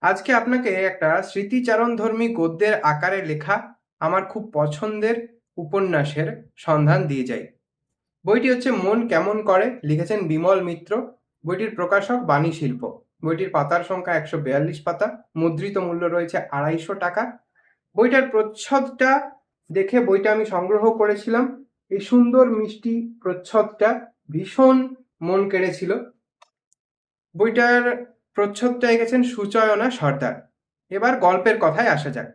আজকে আপনাকে একটা স্মৃতিচারণধর্মী গদ্যের আকারে লেখা আমার খুব পছন্দের উপন্যাসের সন্ধান দিয়ে যাই। বইটি হচ্ছে মন কেমন করে, লিখেছেন বিমল মিত্র। বইটির প্রকাশক বাণী শিল্প। বইটির পাতার সংখ্যা 142 পাতা, মুদ্রিত মূল্য রয়েছে 250 টাকা। বইটার প্রচ্ছদটা দেখে বইটা আমি সংগ্রহ করেছিলাম। এই সুন্দর মিষ্টি প্রচ্ছদটা ভীষণ মন কেড়েছিল। বইটার প্রচ্ছদটা এঁকেছেন সুচয়না সর্দার। এবার গল্পের কথায় আসা যাক।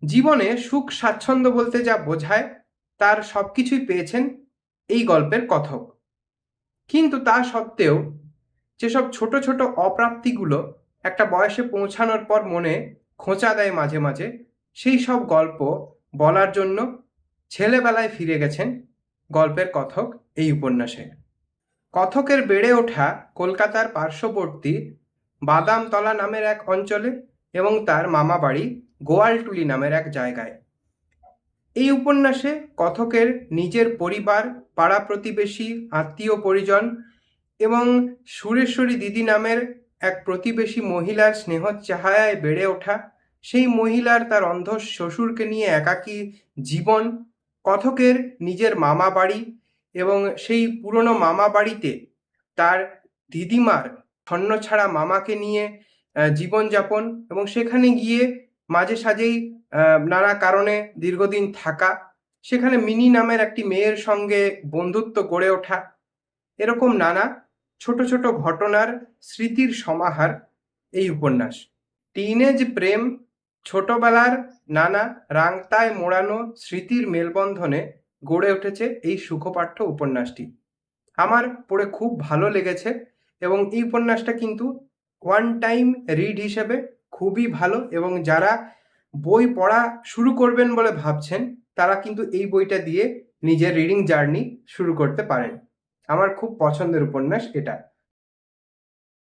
জীবনে সুখ স্বাচ্ছন্দ্য বলতে যা বোঝায় তার সবকিছুই পেয়েছেন এই গল্পের কথক। কিন্তু তা সত্ত্বেও যেসব ছোট ছোট অপ্রাপ্তিগুলো একটা বয়সে পৌঁছানোর পর মনে খোঁচা দেয় মাঝে মাঝে, সেই সব গল্প বলার জন্য ছেলেবেলায় ফিরে গেছেন গল্পের কথক এই উপন্যাসে। কথকের বেড়ে ওঠা কলকাতার পার্শ্ববর্তী বাদামতলা নামের এক অঞ্চলে এবং তার মামাবাড়ি গোয়ালটুলি নামের এক জায়গায়। এই উপন্যাসে কথকের নিজের পরিবার, পাড়া প্রতিবেশী, আত্মীয় পরিজন এবং সুরেশ্বরী দিদি নামের এক প্রতিবেশী মহিলার স্নেহচাহায়ায় বেড়ে ওঠা, সেই মহিলার তার অন্ধ শ্বশুরকে নিয়ে একাকী জীবন, কথকের নিজের মামা বাড়ি এবং সেই পুরনো মামা বাড়িতে তার দিদিমার ছন্নছাড়া মামাকে নিয়ে জীবনযাপন এবং সেখানে গিয়ে মাঝে সাঝেই নানা কারণে দীর্ঘদিন থাকা, সেখানে মিনি নামের একটি মেয়ের সঙ্গে বন্ধুত্ব গড়ে ওঠা, এরকম নানা ছোট ছোট ঘটনার স্মৃতির সমাহার এই উপন্যাস। টিনেজ প্রেম, ছোটবেলার নানা রাংতায় মোড়ানো স্মৃতির মেলবন্ধনে গড়ে উঠেছে এই সুখপাঠ্য উপন্যাসটি। আমার পড়ে খুব ভালো লেগেছে এবং এই উপন্যাসটা কিন্তু ওয়ান টাইম রিড হিসেবে খুবই ভালো, এবং যারা বই পড়া শুরু করবেন বলে ভাবছেন তারা কিন্তু এই বইটা দিয়ে নিজের রিডিং জার্নি শুরু করতে পারেন। আমার খুব পছন্দের উপন্যাস এটা।